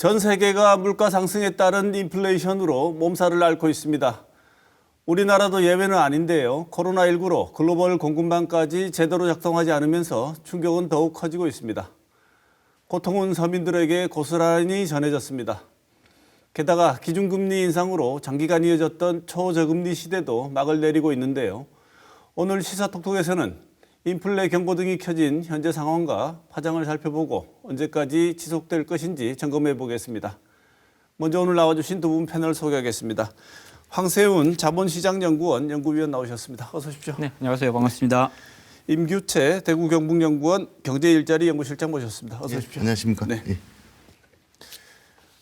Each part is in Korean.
전 세계가 물가 상승에 따른 인플레이션으로 몸살을 앓고 있습니다. 우리나라도 예외는 아닌데요. 코로나19로 글로벌 공급망까지 제대로 작동하지 않으면서 충격은 더욱 커지고 있습니다. 고통은 서민들에게 고스란히 전해졌습니다. 게다가 기준금리 인상으로 장기간 이어졌던 초저금리 시대도 막을 내리고 있는데요. 오늘 시사톡톡에서는 인플레 경보 등이 켜진 현재 상황과 파장을 살펴보고 언제까지 지속될 것인지 점검해 보겠습니다. 먼저 오늘 나와주신 두 분 패널 소개하겠습니다. 황세훈 자본시장연구원 연구위원 나오셨습니다. 어서 오십시오. 네, 안녕하세요. 반갑습니다. 임규채 대구경북연구원 경제일자리 연구실장 모셨습니다. 어서 오십시오. 안녕하십니까. 네.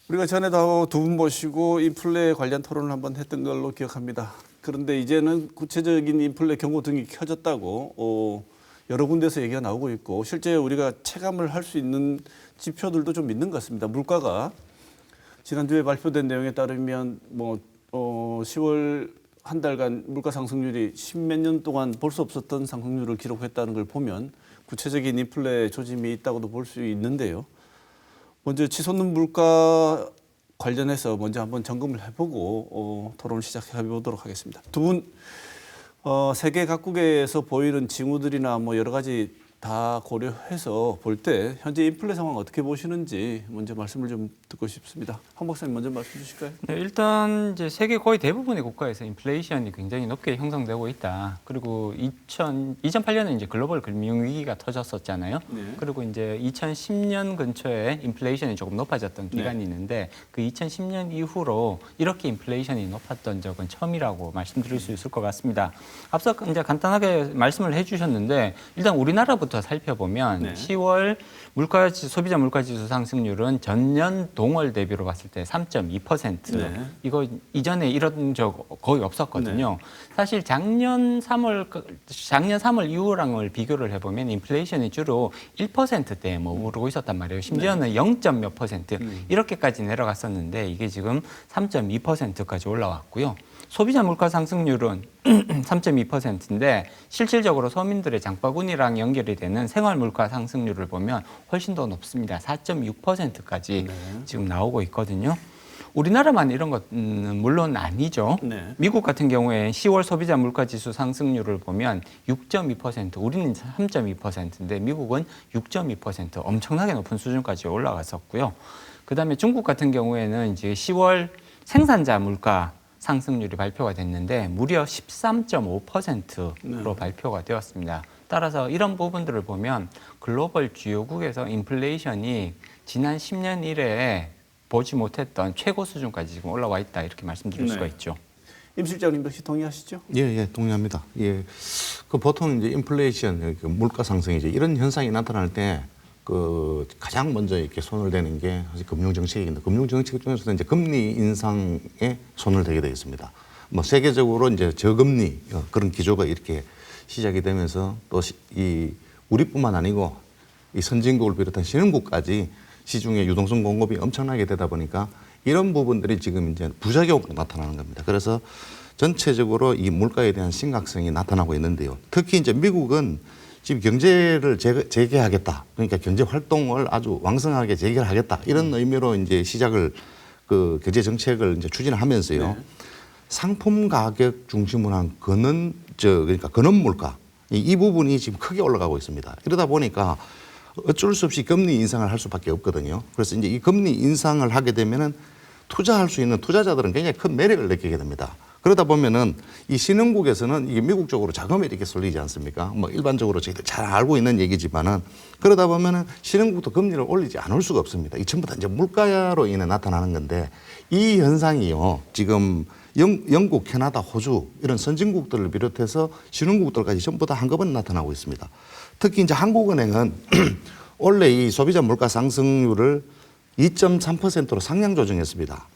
우리가 전에도 두 분 모시고 인플레 관련 토론을 한번 했던 걸로 기억합니다. 그런데 이제는 구체적인 인플레 경고 등이 켜졌다고 여러 군데서 얘기가 나오고 있고 실제 우리가 체감을 할 수 있는 지표들도 좀 있는 것 같습니다. 물가가 지난주에 발표된 내용에 따르면 10월 한 달간 물가 상승률이 십몇 년 동안 볼 수 없었던 상승률을 기록했다는 걸 보면 구체적인 인플레 조짐이 있다고도 볼 수 있는데요. 먼저 치솟는 물가 관련해서 먼저 한번 점검을 해보고 토론을 시작해 보도록 하겠습니다. 두 분 세계 각국에서 보이는 징후들이나 여러 가지 다 고려해서 볼 때 현재 인플레 상황 어떻게 보시는지 먼저 말씀을 좀 듣고 싶습니다. 황 박사님 먼저 말씀 주실까요? 네, 일단 이제 세계 거의 대부분의 국가에서 인플레이션이 굉장히 높게 형성되고 있다. 그리고 2008년에 이제 글로벌 금융위기가 터졌었잖아요. 네. 그리고 이제 2010년 근처에 인플레이션이 조금 높아졌던 기간이 네. 있는데 그 2010년 이후로 이렇게 인플레이션이 높았던 적은 처음이라고 말씀드릴 수 있을 것 같습니다. 앞서 이제 간단하게 말씀을 해주셨는데 일단 우리나라부터 살펴보면 네. 10월 소비자 물가지수 상승률은 전년 동월 대비로 봤을 때 3.2%. 네. 이거 이전에 이런 적 거의 없었거든요. 사실 작년 3월 이후랑을 비교를 해보면 인플레이션이 주로 1%대에 머무르고 있었단 말이에요. 심지어는 0. 몇 퍼센트 이렇게까지 내려갔었는데 이게 지금 3.2%까지 올라왔고요. 소비자 물가 상승률은 3.2%인데 실질적으로 서민들의 장바구니랑 연결이 되는 생활 물가 상승률을 보면 훨씬 더 높습니다. 4.6%까지 지금 나오고 있거든요. 우리나라만 이런 것은 물론 아니죠. 네. 미국 같은 경우에 10월 소비자 물가 지수 상승률을 보면 6.2%, 우리는 3.2%인데 미국은 6.2% 엄청나게 높은 수준까지 올라갔었고요. 그다음에 중국 같은 경우에는 이제 10월 생산자 물가 상승률이 발표가 됐는데 무려 13.5%로 발표가 되었습니다. 따라서 이런 부분들을 보면 글로벌 주요국에서 인플레이션이 지난 10년 이래에 보지 못했던 최고 수준까지 지금 올라와 있다 이렇게 말씀드릴 수가 있죠. 임 실장님 역시 동의하시죠? 예, 동의합니다. 예, 그 보통 이제 인플레이션, 물가 상승이죠. 이런 현상이 나타날 때 그 가장 먼저 이렇게 손을 대는 게 사실 금융 정책인데 금융 정책 중에서도 이제 금리 인상에 손을 대게 되어 있습니다. 세계적으로 이제 저금리 그런 기조가 이렇게 시작이 되면서 또 이 우리뿐만 아니고 이 선진국을 비롯한 신흥국까지 시중에 유동성 공급이 엄청나게 되다 보니까 이런 부분들이 지금 이제 부작용으로 나타나는 겁니다. 그래서 전체적으로 이 물가에 대한 심각성이 나타나고 있는데요. 특히 이제 미국은 지금 경제를 재개하겠다. 그러니까 경제 활동을 아주 왕성하게 재개하겠다. 이런 의미로 이제 시작을 그 경제 정책을 이제 추진하면서요. 네. 상품 가격 중심으로 한 그러니까 근원 물가 이 부분이 지금 크게 올라가고 있습니다. 이러다 보니까 어쩔 수 없이 금리 인상을 할 수밖에 없거든요. 그래서 이제 이 금리 인상을 하게 되면은 투자할 수 있는 투자자들은 굉장히 큰 매력을 느끼게 됩니다. 그러다 보면은 이 신흥국에서는 이게 미국 쪽으로 자금이 이렇게 쏠리지 않습니까? 일반적으로 저희들 잘 알고 있는 얘기지만은 그러다 보면은 신흥국도 금리를 올리지 않을 수가 없습니다. 이 전부 다 이제 물가로 인해 나타나는 건데 이 현상이요. 지금 영국, 캐나다, 호주 이런 선진국들을 비롯해서 신흥국들까지 전부 다 한꺼번에 나타나고 있습니다. 특히 이제 한국은행은 원래 이 소비자 물가 상승률을 2.3%로 상향 조정했습니다.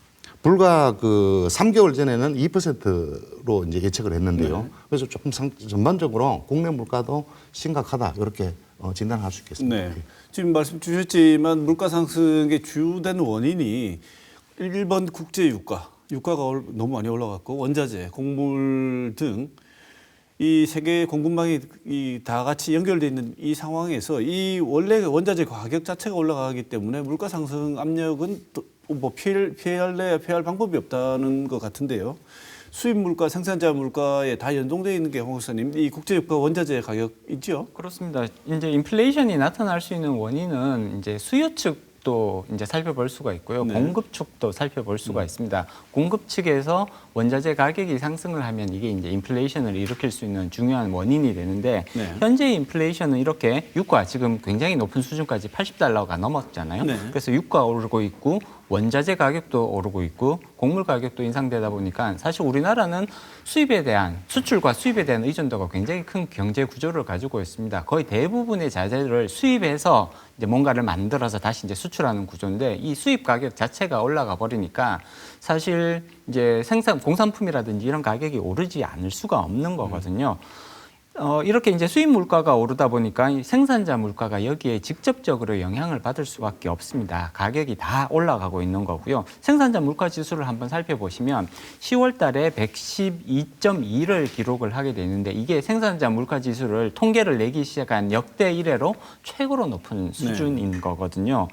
불과 그 3개월 전에는 2%로 이제 예측을 했는데요. 네. 그래서 조금 전반적으로 국내 물가도 심각하다 이렇게 진단할 수 있겠습니다. 네. 지금 말씀 주셨지만 물가 상승의 주된 원인이 1번 국제 유가가 너무 많이 올라갔고 원자재, 곡물 등 이 세계 공급망이 다 같이 연결되어 있는 이 상황에서 이 원래 원자재 가격 자체가 올라가기 때문에 물가 상승 압력은 뭐 피할래야 피할 방법이 없다는 것 같은데요. 수입 물가, 생산자 물가에 다 연동되어 있는 게 홍 박사님, 이 국제유가 원자재 가격 있죠? 그렇습니다. 이제 인플레이션이 나타날 수 있는 원인은 이제 수요 측도 이제 살펴볼 수가 있고요. 네. 공급 측도 살펴볼 수가 있습니다. 공급 측에서 원자재 가격이 상승을 하면 이게 이제 인플레이션을 일으킬 수 있는 중요한 원인이 되는데 네. 현재 인플레이션은 이렇게 유가 지금 굉장히 높은 수준까지 $80가 넘었잖아요. 네. 그래서 유가 오르고 있고 원자재 가격도 오르고 있고 곡물 가격도 인상되다 보니까 사실 우리나라는 수입에 대한 수출과 수입에 대한 의존도가 굉장히 큰 경제 구조를 가지고 있습니다. 거의 대부분의 자재를 수입해서 이제 뭔가를 만들어서 다시 이제 수출하는 구조인데 이 수입 가격 자체가 올라가 버리니까 사실 이제 공산품이라든지 이런 가격이 오르지 않을 수가 없는 거거든요. 이렇게 이제 수입 물가가 오르다 보니까 이 생산자 물가가 여기에 직접적으로 영향을 받을 수밖에 없습니다. 가격이 다 올라가고 있는 거고요. 생산자 물가 지수를 한번 살펴보시면 10월 달에 112.2를 기록을 하게 되는데 이게 생산자 물가 지수를 통계를 내기 시작한 역대 이래로 최고로 높은 수준인 거거든요.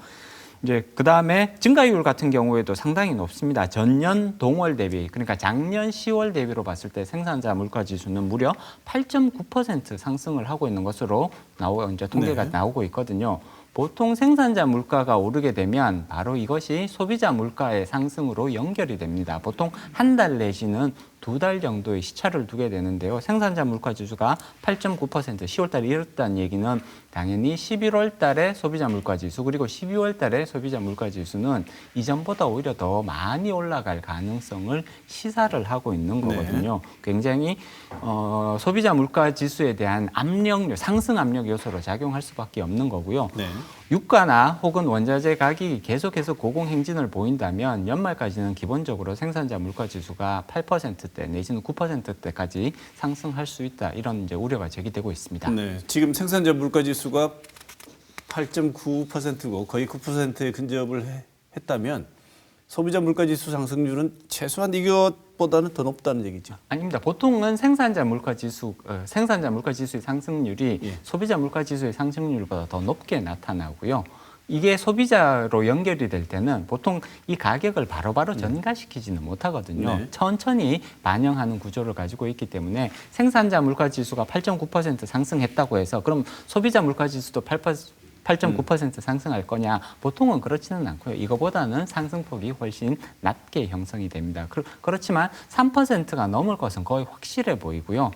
이제 그다음에 증가율 같은 경우에도 상당히 높습니다. 전년 동월 대비, 그러니까 작년 10월 대비로 봤을 때 생산자 물가 지수는 무려 8.9% 상승을 하고 있는 것으로 이제 통계가 나오고 있거든요. 보통 생산자 물가가 오르게 되면 바로 이것이 소비자 물가의 상승으로 연결이 됩니다. 보통 한 달 내지는 2달 정도의 시차를 두게 되는데요. 생산자 물가 지수가 8.9% 10월 달에 이뤘다는 얘기는 당연히 11월 달에 소비자 물가 지수 그리고 12월 달에 소비자 물가 지수는 이전보다 오히려 더 많이 올라갈 가능성을 시사를 하고 있는 거거든요. 굉장히 소비자 물가 지수에 대한 상승 압력 요소로 작용할 수밖에 없는 거고요. 네. 유가나 혹은 원자재 가격이 계속해서 고공행진을 보인다면 연말까지는 기본적으로 생산자 물가 지수가 8%대 내지는 9%대까지 상승할 수 있다. 이런 이제 우려가 제기되고 있습니다. 네. 지금 생산자 물가 지수가 8.9%고 거의 9%에 근접을 했다면 소비자 물가 지수 상승률은 최소한 이것보다는 더 높다는 얘기죠. 아닙니다. 보통은 생산자 물가 지수의 상승률이 소비자 물가 지수의 상승률보다 더 높게 나타나고요. 이게 소비자로 연결이 될 때는 보통 이 가격을 바로바로 전가시키지는 못하거든요. 네. 천천히 반영하는 구조를 가지고 있기 때문에 생산자 물가 지수가 8.9% 상승했다고 해서 그럼 소비자 물가 지수도 8.9% 상승할 거냐? 보통은 그렇지는 않고요. 이거보다는 상승폭이 훨씬 낮게 형성이 됩니다. 그렇지만 3%가 넘을 것은 거의 확실해 보이고요.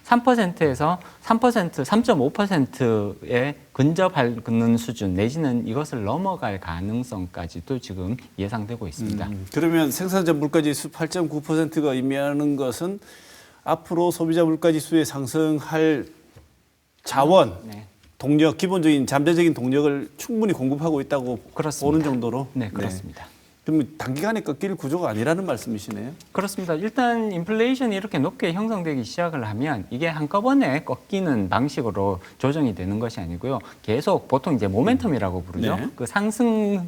3%에서 3.5%에 근접하는 수준 내지는 이것을 넘어갈 가능성까지도 지금 예상되고 있습니다. 그러면 생산자 물가지수 8.9%가 의미하는 것은 앞으로 소비자 물가지수에 상승할 자원, 동력, 기본적인 잠재적인 동력을 충분히 공급하고 있다고 그렇습니다. 보는 정도로? 네, 그렇습니다. 그럼 단기간에 꺾일 구조가 아니라는 말씀이시네요? 그렇습니다. 일단 인플레이션이 이렇게 높게 형성되기 시작을 하면 이게 한꺼번에 꺾이는 방식으로 조정이 되는 것이 아니고요. 계속 보통 이제 모멘텀이라고 부르죠. 네. 그 상승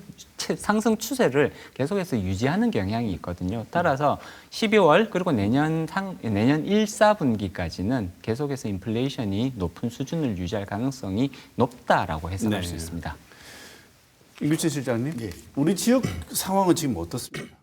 추세를 계속해서 유지하는 경향이 있거든요. 따라서 12월 그리고 내년 1, 4분기까지는 계속해서 인플레이션이 높은 수준을 유지할 가능성이 높다라고 해석할 수 있습니다. 임규찬 실장님, 예. 우리 지역 상황은 지금 어떻습니까?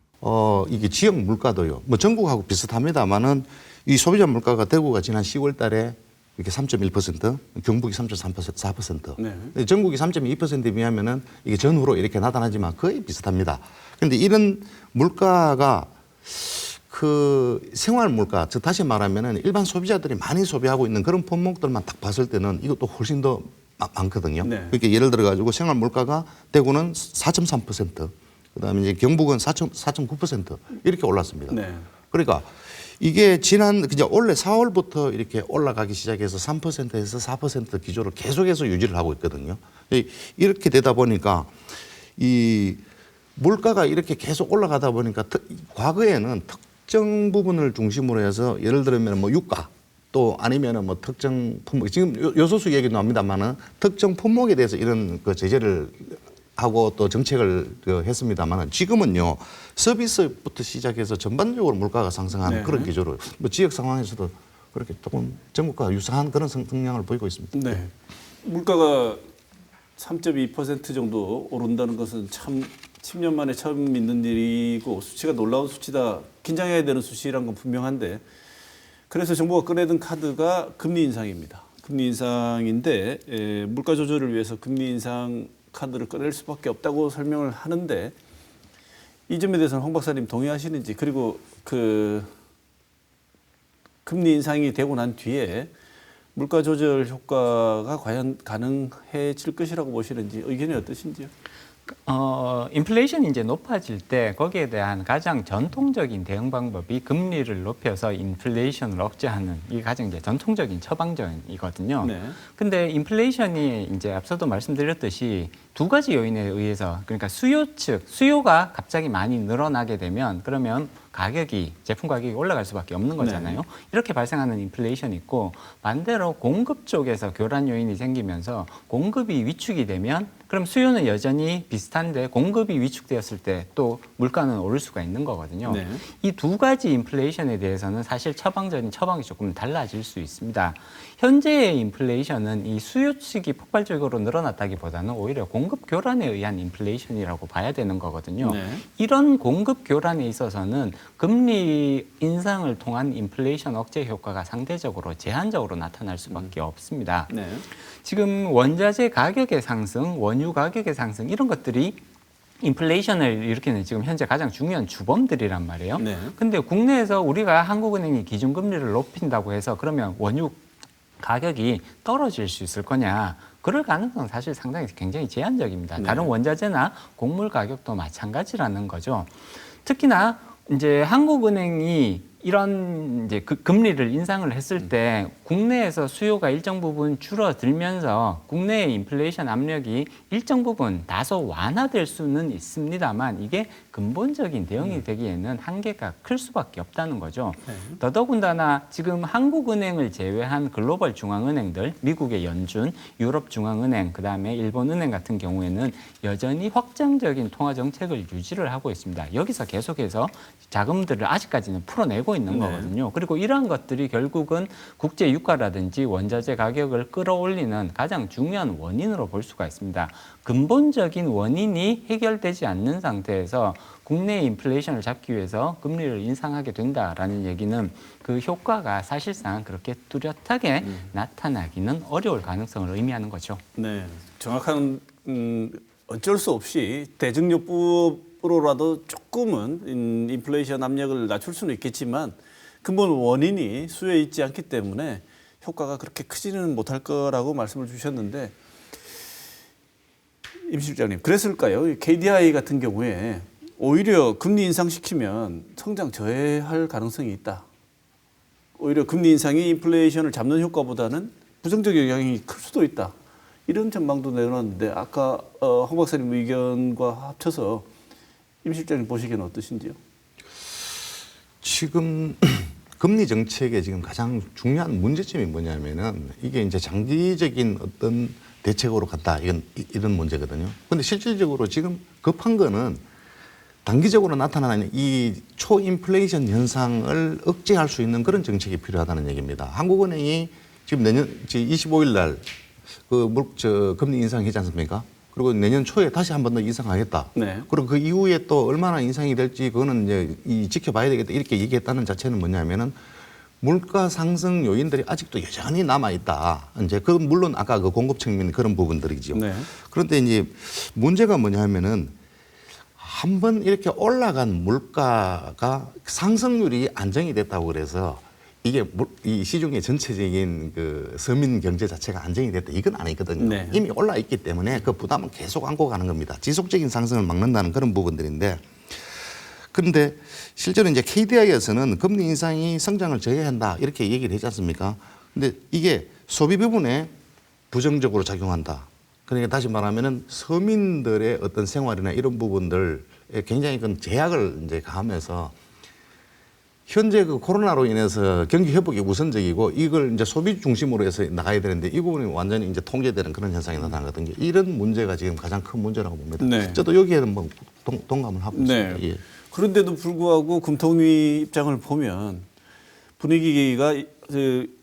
이게 지역 물가도요. 뭐 전국하고 비슷합니다만은 이 소비자 물가가 대구가 지난 10월 달에 이렇게 3.1%, 경북이 3.4%. 네. 전국이 3.2%에 비하면은 이게 전후로 이렇게 나타나지만 거의 비슷합니다. 그런데 이런 물가가 그 생활 물가, 즉 다시 말하면은 일반 소비자들이 많이 소비하고 있는 그런 품목들만 딱 봤을 때는 이것도 훨씬 더 많거든요. 네. 그러니까 예를 들어 가지고 생활 물가가 대구는 4.3%, 그다음에 이제 경북은 4.9% 이렇게 올랐습니다. 네. 그러니까 이게 지난 그냥 올해 4월부터 이렇게 올라가기 시작해서 3%에서 4% 기조를 계속해서 유지를 하고 있거든요. 이렇게 되다 보니까 이 물가가 이렇게 계속 올라가다 보니까 과거에는 특정 부분을 중심으로 해서 예를 들면 뭐 유가 또 아니면은 뭐 특정 품목, 지금 요소수 얘기 나옵니다만은 특정 품목에 대해서 이런 그 제재를 하고 또 정책을 했습니다만은 지금은요 서비스부터 시작해서 전반적으로 물가가 상승하는 그런 기조로 뭐 지역 상황에서도 그렇게 조금 전국과 유사한 그런 성향을 보이고 있습니다. 네. 물가가 3.2% 정도 오른다는 것은 참 10년 만에 처음 있는 일이고 수치가 놀라운 수치다. 긴장해야 되는 수치란 건 분명한데 그래서 정부가 꺼내든 카드가 금리 인상입니다. 금리 인상인데 물가 조절을 위해서 금리 인상 카드를 꺼낼 수밖에 없다고 설명을 하는데 이 점에 대해서는 황 박사님 동의하시는지 그리고 그 금리 인상이 되고 난 뒤에 물가 조절 효과가 과연 가능해질 것이라고 보시는지 의견이 어떠신지요? 인플레이션이 이제 높아질 때 거기에 대한 가장 전통적인 대응 방법이 금리를 높여서 인플레이션을 억제하는 이게 가장 이제 전통적인 처방전이거든요. 네. 근데 인플레이션이 이제 앞서도 말씀드렸듯이 두 가지 요인에 의해서 그러니까 수요 측, 수요가 갑자기 많이 늘어나게 되면 그러면 제품 가격이 올라갈 수밖에 없는 거잖아요. 네. 이렇게 발생하는 인플레이션이 있고 반대로 공급 쪽에서 교란 요인이 생기면서 공급이 위축이 되면 그럼 수요는 여전히 비슷한데 공급이 위축되었을 때 또 물가는 오를 수가 있는 거거든요. 네. 이 두 가지 인플레이션에 대해서는 사실 처방이 조금 달라질 수 있습니다. 현재의 인플레이션은 이 수요 측이 폭발적으로 늘어났다기보다는 오히려 공급 교란에 의한 인플레이션이라고 봐야 되는 거거든요. 네. 이런 공급 교란에 있어서는 금리 인상을 통한 인플레이션 억제 효과가 상대적으로 제한적으로 나타날 수밖에 없습니다. 네. 지금 원자재 가격의 상승, 원유 가격의 상승 이런 것들이 인플레이션을 일으키는 지금 현재 가장 중요한 주범들이란 말이에요. 네. 근데 국내에서 우리가 한국은행이 기준금리를 높인다고 해서 그러면 원유 가격이 떨어질 수 있을 거냐? 그럴 가능성은 사실 상당히 굉장히 제한적입니다. 네. 다른 원자재나 곡물 가격도 마찬가지라는 거죠. 특히나 이제 한국은행이 이런 이제 금리를 인상을 했을 때 국내에서 수요가 일정 부분 줄어들면서 국내의 인플레이션 압력이 일정 부분 다소 완화될 수는 있습니다만 이게 근본적인 대응이 되기에는 한계가 클 수밖에 없다는 거죠. 네. 더더군다나 지금 한국은행을 제외한 글로벌 중앙은행들, 미국의 연준, 유럽 중앙은행, 그다음에 일본은행 같은 경우에는 여전히 확장적인 통화 정책을 유지를 하고 있습니다. 여기서 계속해서 자금들을 아직까지는 풀어내고 있는 네. 거거든요. 그리고 이러한 것들이 결국은 국제 유가라든지 원자재 가격을 끌어올리는 가장 중요한 원인으로 볼 수가 있습니다. 근본적인 원인이 해결되지 않는 상태에서 국내 인플레이션을 잡기 위해서 금리를 인상하게 된다라는 얘기는 그 효과가 사실상 그렇게 뚜렷하게 나타나기는 어려울 가능성을 의미하는 거죠. 네. 정확한 어쩔 수 없이 대증요법으로라도 조금은 인플레이션 압력을 낮출 수는 있겠지만 근본 원인이 수요에 있지 않기 때문에 효과가 그렇게 크지는 못할 거라고 말씀을 주셨는데 임 실장님 그랬을까요? KDI 같은 경우에 오히려 금리 인상시키면 성장 저해할 가능성이 있다. 오히려 금리 인상이 인플레이션을 잡는 효과보다는 부정적 영향이 클 수도 있다. 이런 전망도 내놨는데 아까 황 박사님 의견과 합쳐서 임 실장님 보시기에는 어떠신지요? 지금 금리 정책의 지금 가장 중요한 문제점이 뭐냐면은 이게 이제 장기적인 어떤 대책으로 간다 이런 문제거든요. 그런데 실질적으로 지금 급한 거는 단기적으로 나타나는 이 초인플레이션 현상을 억제할 수 있는 그런 정책이 필요하다는 얘기입니다. 한국은행이 지금 내년 25일 날 금리 인상하지 않습니까? 그리고 내년 초에 다시 한 번 더 인상하겠다. 네. 그리고 그 이후에 또 얼마나 인상이 될지 그거는 이제 지켜봐야 되겠다. 이렇게 얘기했다는 자체는 뭐냐면은 물가 상승 요인들이 아직도 여전히 남아 있다. 이제 물론 아까 그 공급 측면 그런 부분들이죠. 네. 그런데 이제 문제가 뭐냐면은 한번 이렇게 올라간 물가가 상승률이 안정이 됐다고 그래서 이게 이 시중의 전체적인 그 서민 경제 자체가 안정이 됐다 이건 아니거든요. 네. 이미 올라 있기 때문에 그 부담은 계속 안고 가는 겁니다. 지속적인 상승을 막는다는 그런 부분들인데, 그런데 실제로 이제 KDI에서는 금리 인상이 성장을 저해한다 이렇게 얘기를 했지 않습니까? 근데 이게 소비 부분에 부정적으로 작용한다. 그러니까 다시 말하면은 서민들의 어떤 생활이나 이런 부분들에 굉장히 큰 제약을 이제 가하면서. 현재 그 코로나로 인해서 경기 회복이 우선적이고 이걸 이제 소비 중심으로 해서 나가야 되는데 이 부분이 완전히 이제 통제되는 그런 현상이 나타나거든요. 이런 문제가 지금 가장 큰 문제라고 봅니다. 네. 저도 여기에는 뭐 동감을 하고 있습니다. 네. 예. 그런데도 불구하고 금통위 입장을 보면 분위기가 임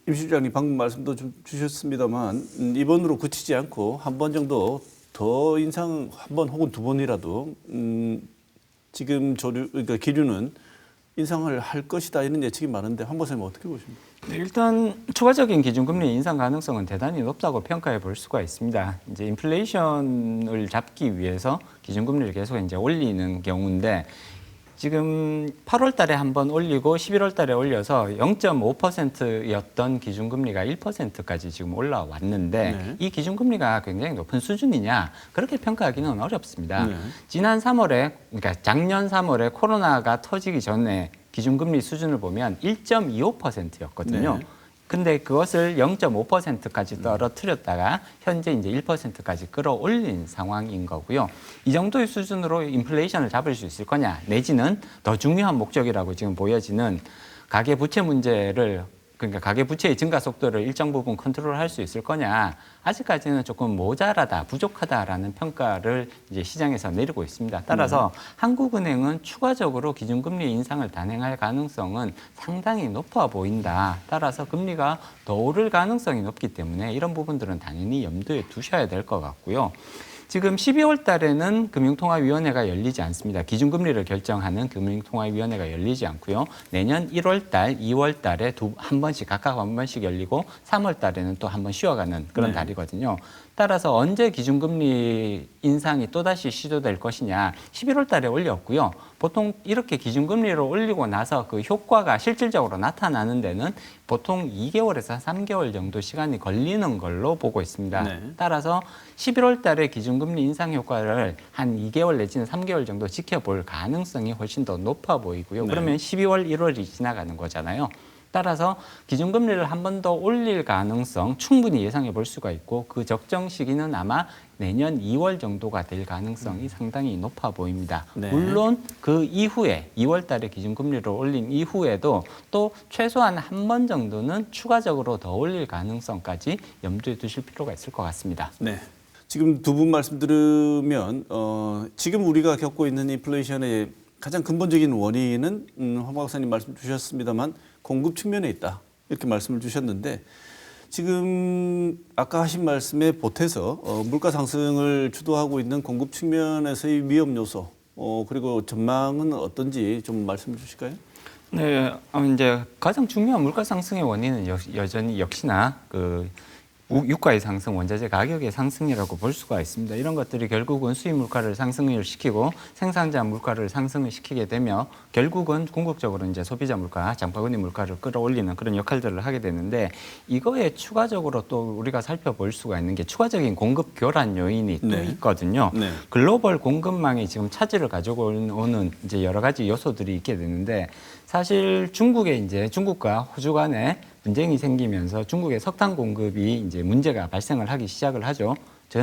실장님 방금 말씀도 좀 주셨습니다만 이번으로 그치지 않고 한 번 정도 더 인상 한 번 혹은 두 번이라도 지금 그러니까 기준은 인상을 할 것이다 이런 예측이 많은데 황 박사님 어떻게 보십니까? 네, 일단 추가적인 기준금리 인상 가능성은 대단히 높다고 평가해 볼 수가 있습니다. 이제 인플레이션을 잡기 위해서 기준금리를 계속 이제 올리는 경우인데 지금 8월 달에 한번 올리고 11월 달에 올려서 0.5%였던 기준금리가 1%까지 지금 올라왔는데 네. 이 기준금리가 굉장히 높은 수준이냐 그렇게 평가하기는 어렵습니다. 네. 지난 3월에 그러니까 작년 3월에 코로나가 터지기 전에 기준금리 수준을 보면 1.25%였거든요. 네. 근데 그것을 0.5%까지 떨어뜨렸다가 현재 이제 1%까지 끌어올린 상황인 거고요. 이 정도의 수준으로 인플레이션을 잡을 수 있을 거냐, 내지는 더 중요한 목적이라고 지금 보여지는 가계 부채 문제를 그러니까 가계 부채의 증가 속도를 일정 부분 컨트롤할 수 있을 거냐, 아직까지는 조금 모자라다, 부족하다라는 평가를 이제 시장에서 내리고 있습니다. 따라서 한국은행은 추가적으로 기준금리 인상을 단행할 가능성은 상당히 높아 보인다. 따라서 금리가 더 오를 가능성이 높기 때문에 이런 부분들은 당연히 염두에 두셔야 될 것 같고요. 지금 12월 달에는 금융통화위원회가 열리지 않습니다. 기준금리를 결정하는 금융통화위원회가 열리지 않고요. 내년 1월 달, 2월 달에 한 번씩 각각 한 번씩 열리고 3월 달에는 또 한 번 쉬어가는 그런 네. 달이거든요. 따라서 언제 기준금리 인상이 또다시 시도될 것이냐. 11월 달에 올렸고요. 보통 이렇게 기준금리를 올리고 나서 그 효과가 실질적으로 나타나는 데는 보통 2개월에서 3개월 정도 시간이 걸리는 걸로 보고 있습니다. 네. 따라서 11월 달에 기준금리 인상 효과를 한 2개월 내지는 3개월 정도 지켜볼 가능성이 훨씬 더 높아 보이고요. 네. 그러면 12월, 1월이 지나가는 거잖아요. 따라서 기준금리를 한 번 더 올릴 가능성 충분히 예상해 볼 수가 있고 그 적정 시기는 아마 내년 2월 정도가 될 가능성이 상당히 높아 보입니다. 네. 물론 그 이후에 2월 달에 기준금리를 올린 이후에도 또 최소한 한 번 정도는 추가적으로 더 올릴 가능성까지 염두에 두실 필요가 있을 것 같습니다. 네. 지금 두 분 말씀 들으면 지금 우리가 겪고 있는 인플레이션의 가장 근본적인 원인은 황 박사님 말씀 주셨습니다만 공급 측면에 있다 이렇게 말씀을 주셨는데 지금 아까 하신 말씀에 보태서 물가 상승을 주도하고 있는 공급 측면에서의 위험 요소 그리고 전망은 어떤지 좀 말씀해 주실까요? 네, 이제 가장 중요한 물가 상승의 원인은 여전히 역시나 그 유가의 상승, 원자재 가격의 상승이라고 볼 수가 있습니다. 이런 것들이 결국은 수입 물가를 상승을 시키고 생산자 물가를 상승을 시키게 되며 결국은 궁극적으로 이제 소비자 물가, 장바구니 물가를 끌어올리는 그런 역할들을 하게 되는데 이거에 추가적으로 또 우리가 살펴볼 수가 있는 게 추가적인 공급 교란 요인이 또 네. 있거든요. 네. 글로벌 공급망이 지금 차질을 가지고 오는 이제 여러 가지 요소들이 있게 되는데 사실 중국과 호주 간에 분쟁이 생기면서 중국의 석탄 공급이 이제 문제가 발생을 하기 시작을 하죠.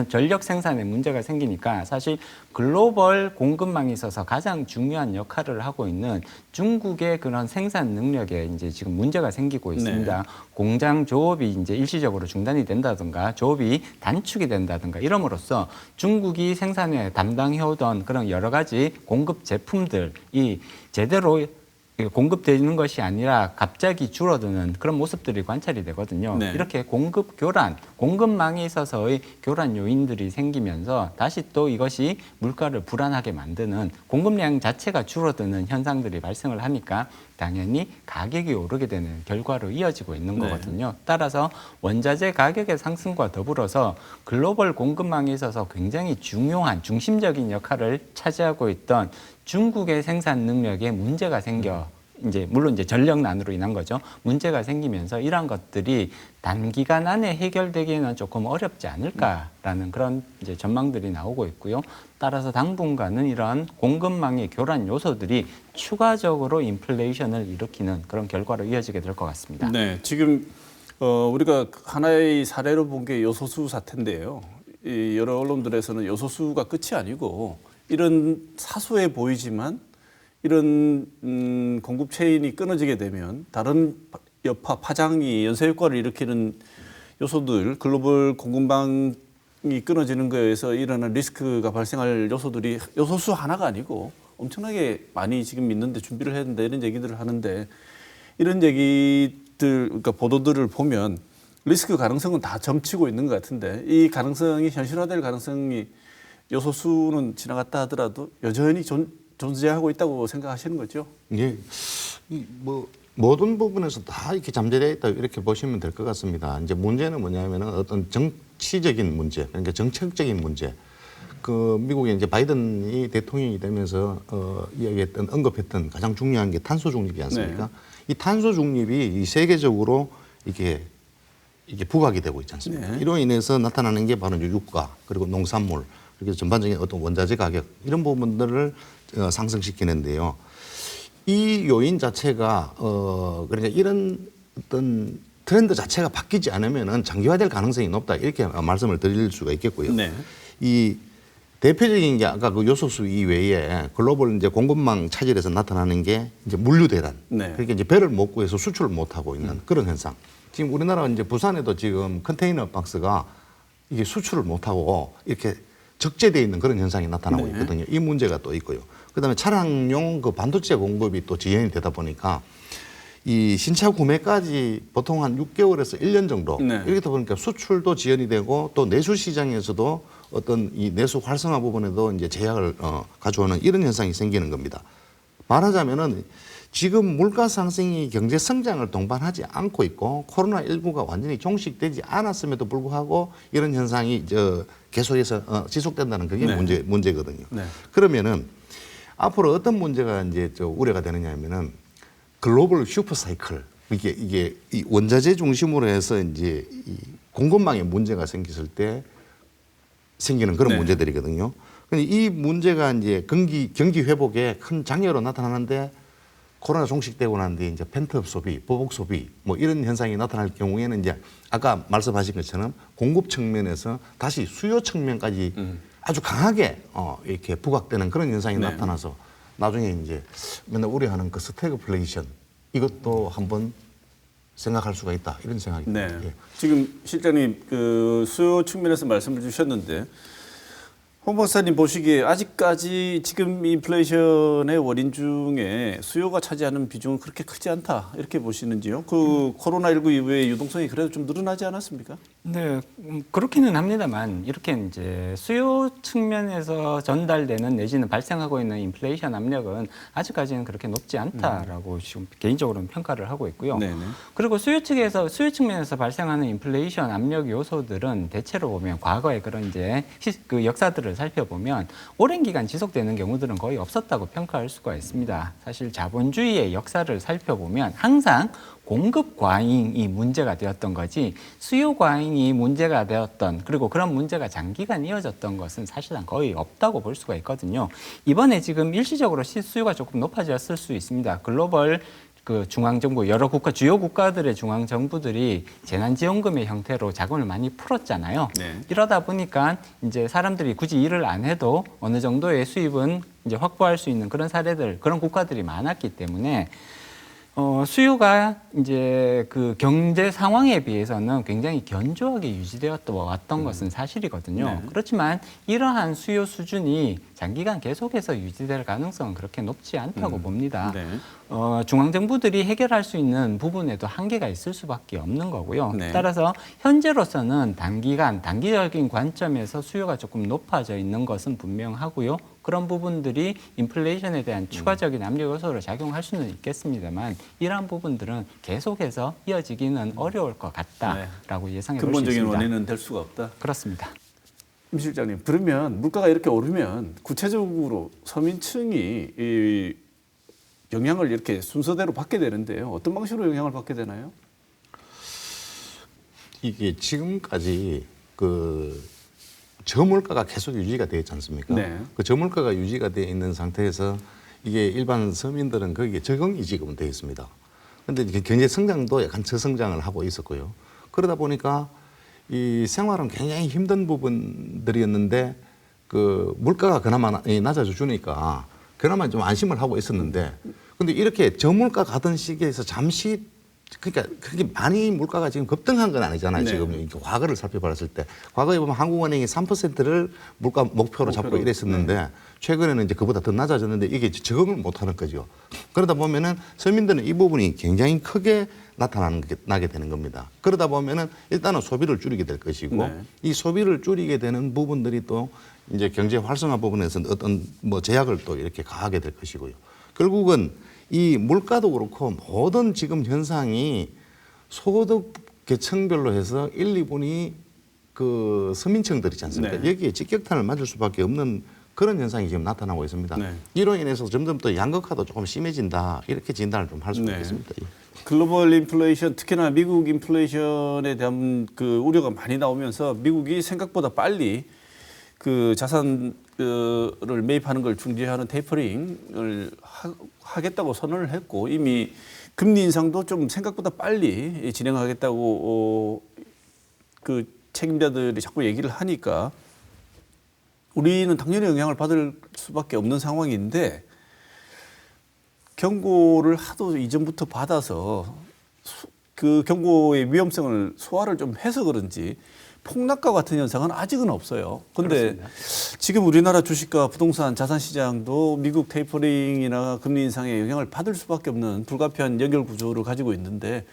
전력 생산에 문제가 생기니까 사실 글로벌 공급망에 있어서 가장 중요한 역할을 하고 있는 중국의 그런 생산 능력에 이제 지금 문제가 생기고 있습니다. 네. 공장 조업이 이제 일시적으로 중단이 된다든가 조업이 단축이 된다든가 이럼으로써 중국이 생산에 담당해오던 그런 여러 가지 공급 제품들이 제대로 공급되는 것이 아니라 갑자기 줄어드는 그런 모습들이 관찰이 되거든요. 네. 이렇게 공급 교란, 공급망에 있어서의 교란 요인들이 생기면서 다시 또 이것이 물가를 불안하게 만드는 공급량 자체가 줄어드는 현상들이 발생을 하니까 당연히 가격이 오르게 되는 결과로 이어지고 있는 네. 거거든요. 따라서 원자재 가격의 상승과 더불어서 글로벌 공급망에 있어서 굉장히 중요한 중심적인 역할을 차지하고 있던 중국의 생산 능력에 문제가 생겨 이제 물론 이제 전력난으로 인한 거죠. 문제가 생기면서 이러한 것들이 단기간 안에 해결되기에는 조금 어렵지 않을까라는 그런 이제 전망들이 나오고 있고요. 따라서 당분간은 이러한 공급망의 교란 요소들이 추가적으로 인플레이션을 일으키는 그런 결과로 이어지게 될 것 같습니다. 네, 지금 우리가 하나의 사례로 본 게 요소수 사태인데요. 이 여러 언론들에서는 요소수가 끝이 아니고 이런 사소해 보이지만 이런 공급 체인이 끊어지게 되면 다른 여파 파장이 연쇄 효과를 일으키는 요소들, 글로벌 공급망이 끊어지는 거에 의해서 일어나는 리스크가 발생할 요소들이 요소수 하나가 아니고 엄청나게 많이 지금 있는데 준비를 해야 된다 이런 얘기들을 하는데 이런 얘기들, 그러니까 보도들을 보면 리스크 가능성은 다 점치고 있는 것 같은데 이 가능성이 현실화될 가능성이 요소수는 지나갔다 하더라도 여전히 존재하고 있다고 생각하시는 거죠? 예, 뭐 모든 부분에서 다 이렇게 잠재되어 있다 이렇게 보시면 될 것 같습니다. 이제 문제는 뭐냐면은 어떤 정치적인 문제, 그러니까 정책적인 문제. 그 미국의 이제 바이든이 대통령이 되면서 이야기했던 언급했던 가장 중요한 게 탄소 중립이지 않습니까? 네. 이 탄소 중립이 이 세계적으로 이게 부각이 되고 있지 않습니까? 네. 이로 인해서 나타나는 게 바로 유가 그리고 농산물 그리고 전반적인 어떤 원자재 가격 이런 부분들을 상승시키는데요. 이 요인 자체가 그러니까 이런 어떤 트렌드 자체가 바뀌지 않으면은 장기화될 가능성이 높다 이렇게 말씀을 드릴 수가 있겠고요. 네. 이 대표적인 게 아까 그 요소수 이외에 글로벌 이제 공급망 차질에서 나타나는 게 이제 물류 대란. 네. 그러니까 이제 배를 못 구해서 수출을 못 하고 있는 그런 현상. 지금 우리나라 이제 부산에도 지금 컨테이너 박스가 이게 수출을 못 하고 이렇게 적재되어 있는 그런 현상이 나타나고 네. 있거든요. 이 문제가 또 있고요. 그다음에 차량용 그 반도체 공급이 또 지연이 되다 보니까 이 신차 구매까지 보통 한 6개월에서 1년 정도 네. 이렇게 다 보니까 수출도 지연이 되고 또 내수 시장에서도 어떤 이 내수 활성화 부분에도 이제 제약을 가져오는 이런 현상이 생기는 겁니다. 말하자면은 지금 물가 상승이 경제 성장을 동반하지 않고 있고 코로나19가 완전히 종식되지 않았음에도 불구하고 이런 현상이 계속해서 지속된다는 그게 네. 문제거든요. 네. 그러면은 앞으로 어떤 문제가 이제 우려가 되느냐 하면은 글로벌 슈퍼 사이클 이게 이 원자재 중심으로 해서 이제 이 공급망에 문제가 생겼을 때 생기는 그런 네. 문제들이거든요. 근데 이 문제가 이제 경기 회복에 큰 장애로 나타나는데 코로나 종식되고 난 뒤에 이제 펜트업 소비, 보복 소비 뭐 이런 현상이 나타날 경우에는 이제 아까 말씀하신 것처럼 공급 측면에서 다시 수요 측면까지 아주 강하게 이렇게 부각되는 그런 현상이 네. 나타나서 나중에 이제 맨날 우려하는 그 스태그플레이션 이것도 한번 생각할 수가 있다 이런 생각이 네. 듭니다. 예. 지금 실장님 그 수요 측면에서 말씀을 주셨는데 홍 박사님 보시기에 아직까지 지금 인플레이션의 원인 중에 수요가 차지하는 비중은 그렇게 크지 않다 이렇게 보시는지요? 그 코로나19 이후에 유동성이 그래도 좀 늘어나지 않았습니까? 네, 그렇기는 합니다만 이렇게 이제 수요 측면에서 전달되는 내지는 발생하고 있는 인플레이션 압력은 아직까지는 그렇게 높지 않다라고 지금 개인적으로는 평가를 하고 있고요. 네네. 그리고 수요 측면에서 발생하는 인플레이션 압력 요소들은 대체로 보면 과거의 그런 이제 그 역사들을 살펴보면 오랜 기간 지속되는 경우들은 거의 없었다고 평가할 수가 있습니다. 사실 자본주의의 역사를 살펴보면 항상 공급 과잉이 문제가 되었던 거지 수요 과잉이 문제가 되었던 그리고 그런 문제가 장기간 이어졌던 것은 사실상 거의 없다고 볼 수가 있거든요. 이번에 지금 일시적으로 수요가 조금 높아졌을 수 있습니다. 글로벌 그 중앙정부 여러 주요 국가들의 중앙정부들이 재난지원금의 형태로 자금을 많이 풀었잖아요. 네. 이러다 보니까 이제 사람들이 굳이 일을 안 해도 어느 정도의 수입은 이제 확보할 수 있는 그런 사례들, 그런 국가들이 많았기 때문에 수요가 이제 그 경제 상황에 비해서는 굉장히 견조하게 유지되었던 왔던 것은 사실이거든요. 네. 그렇지만 이러한 수요 수준이 장기간 계속해서 유지될 가능성은 그렇게 높지 않다고 봅니다. 네. 중앙정부들이 해결할 수 있는 부분에도 한계가 있을 수밖에 없는 거고요. 네. 따라서 현재로서는 단기적인 관점에서 수요가 조금 높아져 있는 것은 분명하고요. 그런 부분들이 인플레이션에 대한 추가적인 압력 요소로 작용할 수는 있겠습니다만 이러한 부분들은 계속해서 이어지기는 어려울 것 같다라고 예상해 볼 수 근본적인 있습니다. 원인은 될 수가 없다. 그렇습니다. 임 실장님, 그러면 물가가 이렇게 오르면 구체적으로 서민층이 이 영향을 이렇게 순서대로 받게 되는데요. 어떤 방식으로 영향을 받게 되나요? 이게 지금까지 그 저물가가 계속 유지가 되어 있지 않습니까? 네. 그 저물가가 유지가 되어 있는 상태에서 이게 일반 서민들은 거기에 적응이 지금은 되어 있습니다. 그런데 경제 성장도 약간 저성장을 하고 있었고요. 그러다 보니까 이 생활은 굉장히 힘든 부분들이었는데 그 물가가 그나마 낮아져 주니까 그나마 좀 안심을 하고 있었는데 근데 이렇게 저물가 가던 시기에서 잠시 그러니까 그렇게 많이 물가가 지금 급등한 건 아니잖아요. 네. 지금 이렇게 과거를 살펴봤을 때 과거에 보면 한국은행이 3%를 물가 목표로 잡고 이랬었는데 최근에는 이제 그보다 더 낮아졌는데 이게 적응을 못하는 거죠. 그러다 보면은 서민들은 이 부분이 굉장히 크게 나게 되는 겁니다. 그러다 보면은 일단은 소비를 줄이게 될 것이고 네. 이 소비를 줄이게 되는 부분들이 또 이제 경제 활성화 부분에서 어떤 뭐 제약을 또 이렇게 가하게 될 것이고요. 결국은 이 물가도 그렇고 모든 지금 현상이 소득 계층별로 해서 1, 2분이 그 서민층들이지 않습니까? 네. 여기에 직격탄을 맞을 수밖에 없는 그런 현상이 지금 나타나고 있습니다. 네. 이로 인해서 점점 또 양극화도 조금 심해진다 이렇게 진단을 좀 할 수가 네. 있겠습니다. 예. 글로벌 인플레이션, 특히나 미국 인플레이션에 대한 그 우려가 많이 나오면서 미국이 생각보다 빨리 그 자산을 매입하는 걸 중지하는 테이퍼링을 하겠다고 선언을 했고 이미 금리 인상도 좀 생각보다 빨리 진행하겠다고 그 책임자들이 자꾸 얘기를 하니까 우리는 당연히 영향을 받을 수밖에 없는 상황인데 경고를 하도 이전부터 받아서 그 경고의 위험성을 소화를 좀 해서 그런지 폭락과 같은 현상은 아직은 없어요. 그런데 지금 우리나라 주식과 부동산 자산 시장도 미국 테이퍼링이나 금리 인상의 영향을 받을 수밖에 없는 불가피한 연결 구조를 가지고 있는데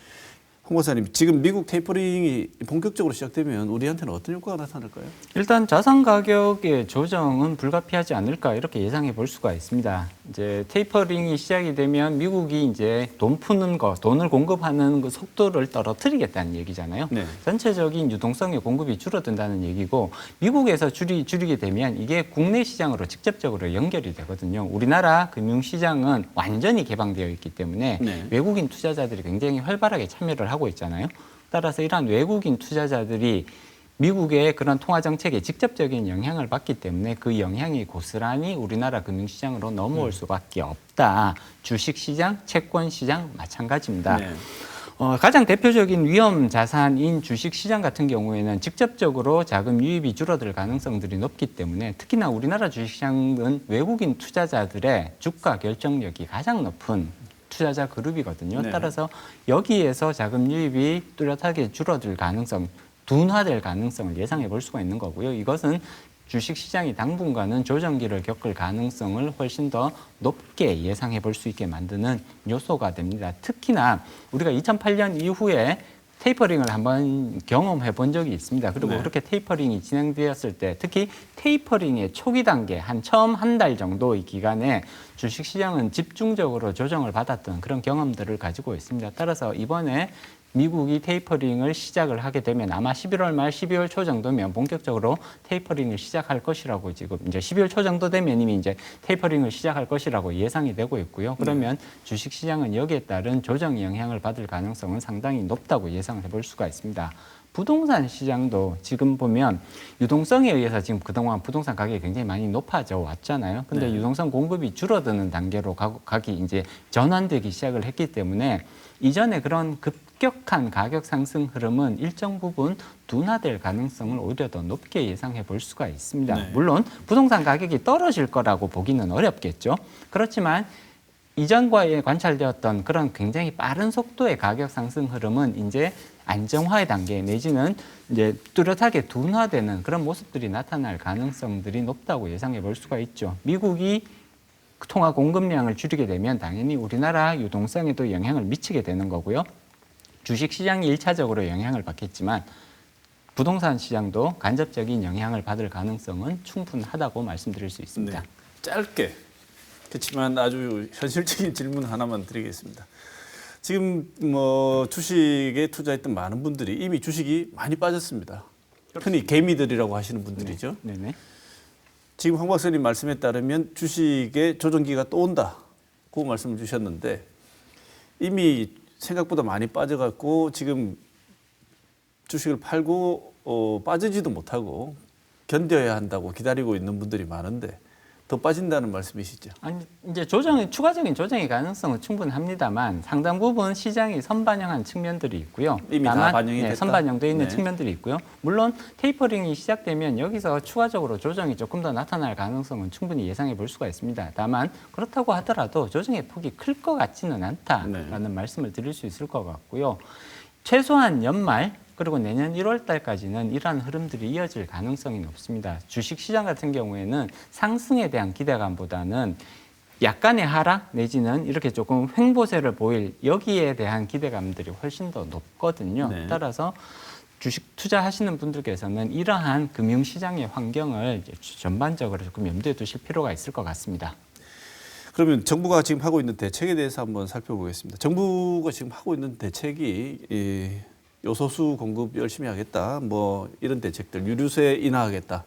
홍 박사님, 지금 미국 테이퍼링이 본격적으로 시작되면 우리한테는 어떤 효과가 나타날까요? 일단 자산 가격의 조정은 불가피하지 않을까 이렇게 예상해 볼 수가 있습니다. 이제 테이퍼링이 시작이 되면 미국이 이제 돈 푸는 거, 돈을 공급하는 그 속도를 떨어뜨리겠다는 얘기잖아요. 네. 전체적인 유동성의 공급이 줄어든다는 얘기고 미국에서 줄이게 되면 이게 국내 시장으로 직접적으로 연결이 되거든요. 우리나라 금융시장은 완전히 개방되어 있기 때문에 네. 외국인 투자자들이 굉장히 활발하게 참여를 하고 있잖아요. 따라서 이러한 외국인 투자자들이 미국의 그런 통화 정책에 직접적인 영향을 받기 때문에 그 영향이 고스란히 우리나라 금융시장으로 넘어올 수밖에 없다. 주식시장, 채권시장 마찬가지입니다. 네. 가장 대표적인 위험 자산인 주식시장 같은 경우에는 직접적으로 자금 유입이 줄어들 가능성들이 높기 때문에 특히나 우리나라 주식시장은 외국인 투자자들의 주가 결정력이 가장 높은 투자자 그룹이거든요. 네. 따라서 여기에서 자금 유입이 뚜렷하게 줄어들 가능성, 둔화될 가능성을 예상해 볼 수가 있는 거고요. 이것은 주식시장이 당분간은 조정기를 겪을 가능성을 훨씬 더 높게 예상해 볼 수 있게 만드는 요소가 됩니다. 특히나 우리가 2008년 이후에 테이퍼링을 한번 경험해 본 적이 있습니다. 그리고 네. 그렇게 테이퍼링이 진행되었을 때 특히 테이퍼링의 초기 단계 처음 한 달 정도의 기간에 주식시장은 집중적으로 조정을 받았던 그런 경험들을 가지고 있습니다. 따라서 이번에 미국이 테이퍼링을 시작을 하게 되면 아마 11월 말 12월 초 정도면 본격적으로 테이퍼링을 시작할 것이라고 지금 이제 12월 초 정도 되면 이미 이제 테이퍼링을 시작할 것이라고 예상이 되고 있고요. 그러면 주식 시장은 여기에 따른 조정 영향을 받을 가능성은 상당히 높다고 예상을 해볼 수가 있습니다. 부동산 시장도 지금 보면 유동성에 의해서 지금 그동안 부동산 가격이 굉장히 많이 높아져 왔잖아요. 근데 네. 유동성 공급이 줄어드는 단계로 가기 이제 전환되기 시작을 했기 때문에 이전에 그런 급격한 가격 상승 흐름은 일정 부분 둔화될 가능성을 오히려 더 높게 예상해 볼 수가 있습니다. 네. 물론 부동산 가격이 떨어질 거라고 보기는 어렵겠죠. 그렇지만 이전과에 관찰되었던 그런 굉장히 빠른 속도의 가격 상승 흐름은 이제 안정화의 단계 내지는 이제 뚜렷하게 둔화되는 그런 모습들이 나타날 가능성들이 높다고 예상해 볼 수가 있죠. 미국이 통화 공급량을 줄이게 되면 당연히 우리나라 유동성에도 영향을 미치게 되는 거고요. 주식 시장이 1차적으로 영향을 받겠지만 부동산 시장도 간접적인 영향을 받을 가능성은 충분하다고 말씀드릴 수 있습니다. 네. 짧게 그렇지만 아주 현실적인 질문 하나만 드리겠습니다. 지금 뭐 주식에 투자했던 많은 분들이 이미 주식이 많이 빠졌습니다. 흔히 개미들이라고 하시는 분들이죠. 네네. 지금 황 박사님 말씀에 따르면 주식의 조정기가 또 온다고 말씀을 주셨는데 이미 생각보다 많이 빠져갖고 지금 주식을 팔고 빠지지도 못하고 견뎌야 한다고 기다리고 있는 분들이 많은데 더 빠진다는 말씀이시죠? 아니, 이제 추가적인 조정의 가능성은 충분합니다만 상당 부분 시장이 선반영한 측면들이 있고요. 이미 다 반영이 됐다? 선반영되어 있는 네. 측면들이 있고요. 물론 테이퍼링이 시작되면 여기서 추가적으로 조정이 조금 더 나타날 가능성은 충분히 예상해 볼 수가 있습니다. 다만 그렇다고 하더라도 조정의 폭이 클 것 같지는 않다라는 말씀을 드릴 수 있을 것 같고요. 최소한 연말 그리고 내년 1월 달까지는 이러한 흐름들이 이어질 가능성이 높습니다. 주식시장 같은 경우에는 상승에 대한 기대감보다는 약간의 하락 내지는 이렇게 조금 횡보세를 보일 여기에 대한 기대감들이 훨씬 더 높거든요. 네. 따라서 주식 투자하시는 분들께서는 이러한 금융시장의 환경을 이제 전반적으로 조금 염두에 두실 필요가 있을 것 같습니다. 그러면 정부가 지금 하고 있는 대책에 대해서 한번 살펴보겠습니다. 정부가 지금 하고 있는 대책이 요소수 공급 열심히 하겠다, 뭐 이런 대책들, 유류세 인하하겠다,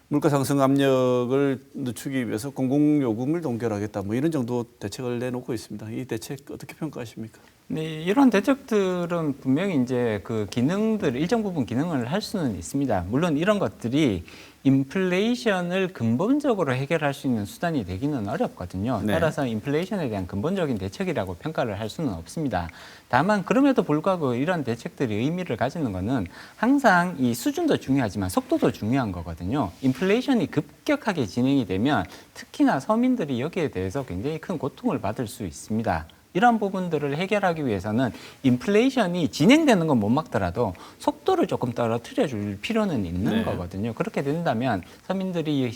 물가 상승 압력을 늦추기 위해서 공공요금을 동결하겠다, 뭐 이런 정도 대책을 내놓고 있습니다. 이 대책 어떻게 평가하십니까? 네, 이런 대책들은 분명히 이제 그 기능들 일정 부분 기능을 할 수는 있습니다. 물론 이런 것들이 인플레이션을 근본적으로 해결할 수 있는 수단이 되기는 어렵거든요. 네. 따라서 인플레이션에 대한 근본적인 대책이라고 평가를 할 수는 없습니다. 다만 그럼에도 불구하고 이런 대책들이 의미를 가지는 것은 항상 이 수준도 중요하지만 속도도 중요한 거거든요. 인플레이션이 급격하게 진행이 되면 특히나 서민들이 여기에 대해서 굉장히 큰 고통을 받을 수 있습니다. 이런 부분들을 해결하기 위해서는 인플레이션이 진행되는 건 못 막더라도 속도를 조금 떨어뜨려 줄 필요는 있는 네. 거거든요. 그렇게 된다면 서민들이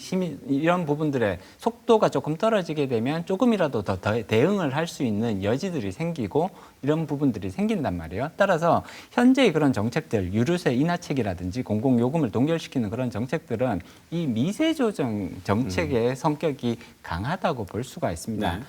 이런 부분들의 속도가 조금 떨어지게 되면 조금이라도 더 대응을 할 수 있는 여지들이 생기고 이런 부분들이 생긴단 말이에요. 따라서 현재의 그런 정책들, 유류세 인하책이라든지 공공요금을 동결시키는 그런 정책들은 이 미세 조정 정책의 성격이 강하다고 볼 수가 있습니다. 네.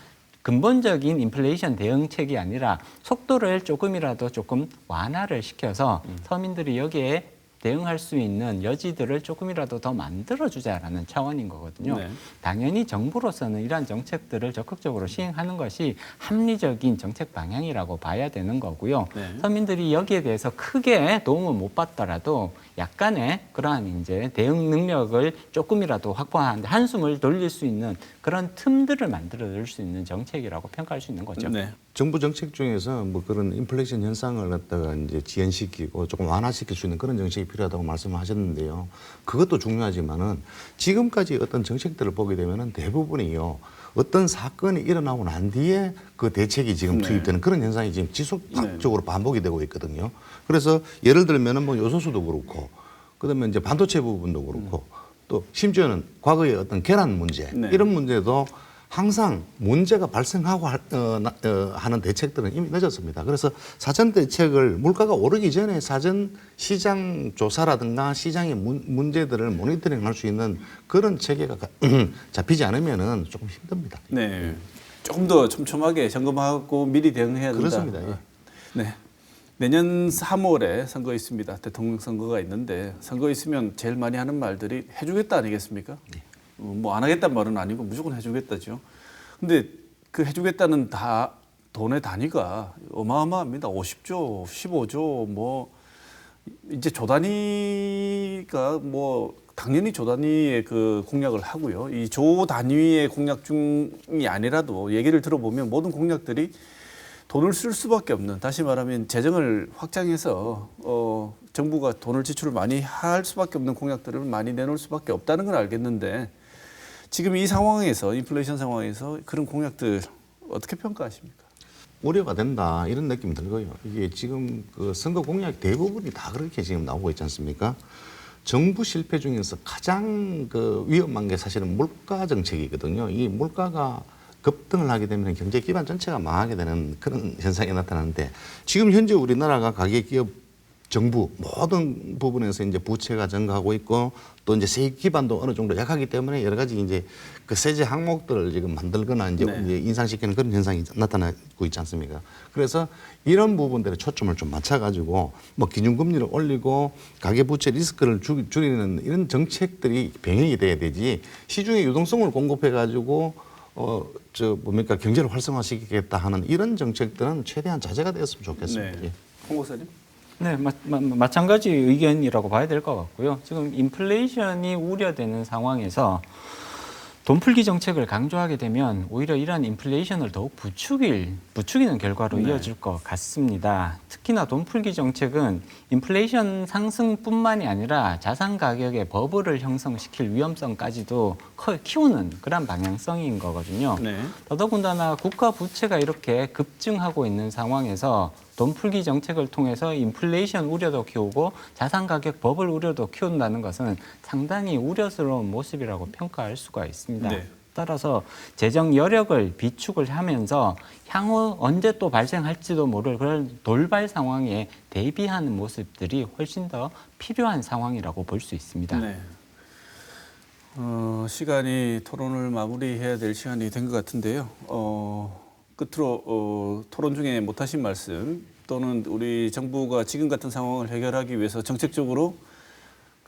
근본적인 인플레이션 대응책이 아니라 속도를 조금이라도 조금 완화를 시켜서 서민들이 여기에 대응할 수 있는 여지들을 조금이라도 더 만들어주자라는 차원인 거거든요. 네. 당연히 정부로서는 이러한 정책들을 적극적으로 시행하는 것이 합리적인 정책 방향이라고 봐야 되는 거고요. 네. 서민들이 여기에 대해서 크게 도움을 못 받더라도 약간의 그러한 이제 대응 능력을 조금이라도 확보하는데 한숨을 돌릴 수 있는 그런 틈들을 만들어 줄 수 있는 정책이라고 평가할 수 있는 거죠. 네. 정부 정책 중에서 뭐 그런 인플레이션 현상을 갖다가 이제 지연시키고 조금 완화시킬 수 있는 그런 정책이 필요하다고 말씀하셨는데요. 그것도 중요하지만은 지금까지 어떤 정책들을 보게 되면은 대부분이요. 어떤 사건이 일어나고 난 뒤에 그 대책이 지금 투입되는 그런 현상이 지금 지속적으로 반복이 되고 있거든요. 그래서 예를 들면은 뭐 요소수도 그렇고 그다음에 이제 반도체 부분도 그렇고 또 심지어는 과거의 어떤 계란 문제 이런 문제도 항상 문제가 발생하고 하는 대책들은 이미 늦었습니다. 그래서 사전 대책을 물가가 오르기 전에 사전 시장 조사라든가 시장의 문제들을 모니터링할 수 있는 그런 체계가 잡히지 않으면은 조금 힘듭니다. 네. 조금 더 촘촘하게 점검하고 미리 대응해야 된다. 그렇습니다. 예. 네. 내년 3월에 선거 있습니다. 대통령 선거가 있는데 선거 있으면 제일 많이 하는 말들이 해주겠다 아니겠습니까? 뭐 안 하겠다는 말은 아니고 무조건 해주겠다죠. 근데 그 해주겠다는 다 돈의 단위가 어마어마합니다. 50조, 15조, 뭐 이제 조 단위가 뭐 당연히 조 단위의 그 공약을 하고요. 이 조 단위의 공약 중이 아니라도 얘기를 들어보면 모든 공약들이 돈을 쓸 수밖에 없는, 다시 말하면 재정을 확장해서 정부가 돈을 지출을 많이 할 수밖에 없는 공약들을 많이 내놓을 수밖에 없다는 걸 알겠는데 지금 이 상황에서 인플레이션 상황에서 그런 공약들 어떻게 평가하십니까? 우려가 된다 이런 느낌이 들고요. 이게 지금 그 선거 공약 대부분이 다 그렇게 지금 나오고 있지 않습니까? 정부 실패 중에서 가장 그 위험한 게 사실은 물가 정책이거든요. 이 물가가 급등을 하게 되면 경제 기반 전체가 망하게 되는 그런 현상이 나타나는데 지금 현재 우리나라가 가계기업 정부 모든 부분에서 이제 부채가 증가하고 있고 또 이제 세액 기반도 어느 정도 약하기 때문에 여러 가지 이제 그 세제 항목들을 지금 만들거나 이제 인상시키는 그런 현상이 나타나고 있지 않습니까? 그래서 이런 부분들에 초점을 좀 맞춰가지고 뭐 기준금리를 올리고 가계부채 리스크를 줄이는 이런 정책들이 병행이 돼야 되지 시중에 유동성을 공급해가지고 뭡니까 경제를 활성화시키겠다 하는 이런 정책들은 최대한 자제가 되었으면 좋겠습니다. 네. 홍 목사님? 네, 마찬가지 의견이라고 봐야 될 것 같고요. 지금 인플레이션이 우려되는 상황에서 돈풀기 정책을 강조하게 되면 오히려 이러한 인플레이션을 더욱 부추기는 결과로 이어질 것 같습니다. 특히나 돈풀기 정책은 인플레이션 상승뿐만이 아니라 자산 가격의 버블을 형성시킬 위험성까지도 키우는 그런 방향성인 거거든요. 네. 더더군다나 국가 부채가 이렇게 급증하고 있는 상황에서 돈풀기 정책을 통해서 인플레이션 우려도 키우고 자산 가격 버블 우려도 키운다는 것은 상당히 우려스러운 모습이라고 평가할 수가 있습니다. 네. 따라서 재정 여력을 비축을 하면서 향후 언제 또 발생할지도 모를 그런 돌발 상황에 대비하는 모습들이 훨씬 더 필요한 상황이라고 볼 수 있습니다. 네. 시간이 토론을 마무리해야 될 시간이 된 것 같은데요. 끝으로 토론 중에 못하신 말씀 또는 우리 정부가 지금 같은 상황을 해결하기 위해서 정책적으로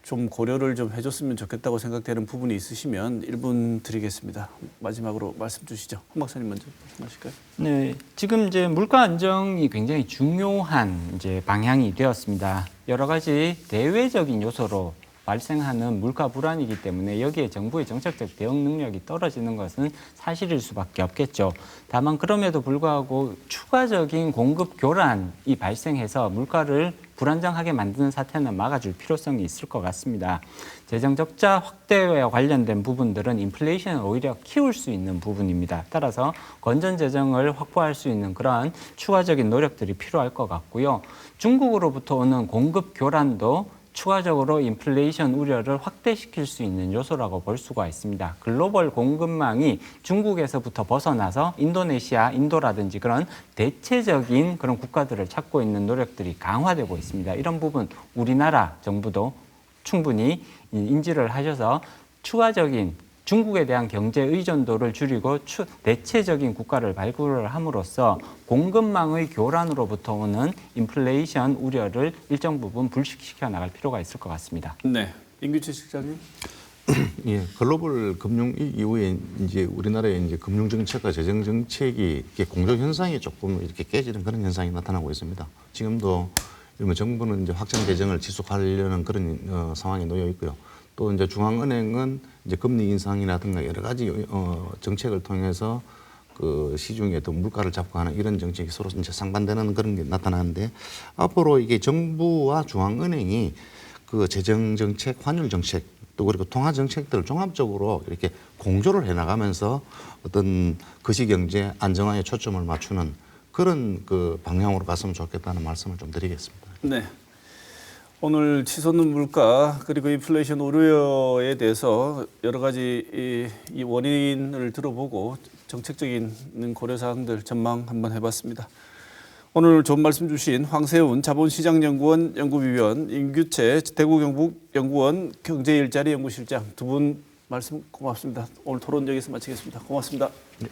좀 고려를 좀 해줬으면 좋겠다고 생각되는 부분이 있으시면 1분 드리겠습니다. 마지막으로 말씀 주시죠. 홍 박사님 먼저 말씀하실까요? 네, 지금 이제 물가 안정이 굉장히 중요한 이제 방향이 되었습니다. 여러 가지 대외적인 요소로 발생하는 물가 불안이기 때문에 여기에 정부의 정책적 대응 능력이 떨어지는 것은 사실일 수밖에 없겠죠. 다만 그럼에도 불구하고 추가적인 공급 교란이 발생해서 물가를 불안정하게 만드는 사태는 막아줄 필요성이 있을 것 같습니다. 재정 적자 확대와 관련된 부분들은 인플레이션을 오히려 키울 수 있는 부분입니다. 따라서 건전 재정을 확보할 수 있는 그러한 추가적인 노력들이 필요할 것 같고요. 중국으로부터 오는 공급 교란도 추가적으로 인플레이션 우려를 확대시킬 수 있는 요소라고 볼 수가 있습니다. 글로벌 공급망이 중국에서부터 벗어나서 인도네시아, 인도라든지 그런 대체적인 그런 국가들을 찾고 있는 노력들이 강화되고 있습니다. 이런 부분 우리나라 정부도 충분히 인지를 하셔서 추가적인 중국에 대한 경제 의존도를 줄이고 대체적인 국가를 발굴을 함으로써 공급망의 교란으로부터 오는 인플레이션 우려를 일정 부분 불식시켜 나갈 필요가 있을 것 같습니다. 네, 임규철 실장님. 예, 글로벌 금융 이후에 이제 우리나라의 이제 금융 정책과 재정 정책이 이렇게 공조 현상이 조금 이렇게 깨지는 그런 현상이 나타나고 있습니다. 지금도 정부는 이제 확장 재정을 지속하려는 그런 상황에 놓여 있고요. 또 이제 중앙은행은 이제 금리 인상이라든가 여러 가지 정책을 통해서 그 시중에 또 물가를 잡고 하는 이런 정책이 서로 이제 상반되는 그런 게 나타나는데 앞으로 이게 정부와 중앙은행이 그 재정 정책, 환율 정책 또 그리고 통화 정책들을 종합적으로 이렇게 공조를 해나가면서 어떤 거시경제 안정화에 초점을 맞추는 그런 그 방향으로 갔으면 좋겠다는 말씀을 좀 드리겠습니다. 네. 오늘 치솟는 물가 그리고 인플레이션 우려에 대해서 여러 가지 이 원인을 들어보고 정책적인 고려사항들 전망 한번 해봤습니다. 오늘 좋은 말씀 주신 황세훈 자본시장연구원 연구위원, 임규채 대구경북연구원 경제일자리 연구실장 두 분 말씀 고맙습니다. 오늘 토론 여기서 마치겠습니다. 고맙습니다. 네.